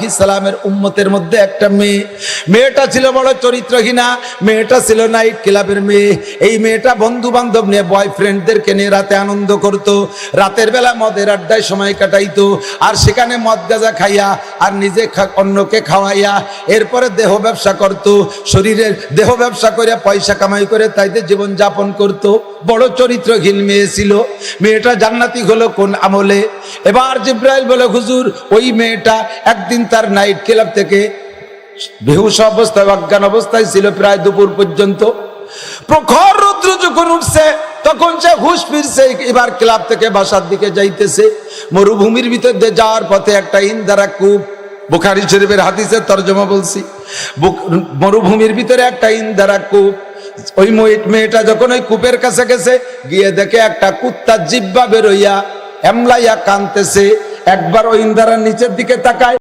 আলাইহিস সালামের উম্মতের মধ্যে একটা মেয়েটা ছিল বড় চরিত্রহীনা, মেয়েটা ছিল নাইট ক্লাবের মেয়ে। এই মেয়েটা বন্ধু বান্ধব নিয়ে বয়ফ্রেন্ডদেরকে নিয়ে রাতে আনন্দ করত, রাতের বেলা মদের আড্ডায় সময় কাটাইতো, আর সেখানে মদ গাঁজা খাইয়া আর নিজে অন্যকে খাওয়াইয়া এরপরে দেহ ব্যবসা করত, শরীরের দেহ ব্যবসা করে পয়সা কামাই করে তাইতে জীবন যাপন করত। বড় চরিত্রহীন মেয়ে ছিল। মেয়েটা জান্নাতি হলো কোন আমলে? এবার জিব্রাইল বলে, হুজুর ওই মেয়েটা একদিন তার নাইট ক্লাব থেকে বেহুশ অবস্থায় অজ্ঞান অবস্থায় ছিল প্রায় দুপুর পর্যন্ত। প্রখর রৌদ্র যখন উঠছে তখন সে হুঁশ ফিরছে, এবার ক্লাব থেকে বাসার দিকে যাইতেছে। মরুভূমির ভিতর দিয়ে যাওয়ার পথে একটা ইন্দারা কূপ, বুখারী শরীফের হাদিসের তরজমা বলছি, মরুভূমির ভিতরে একটা ইন্দারা কূপ। ওই মেয়েটা যখন ওই কূপের কাছে গেছে, গিয়ে দেখে একটা কুত্তা জিব্বা বেরোইয়া এমলাইয়া কানতেছে। একবার ওই ইন্দারার নিচের দিকে তাকায়,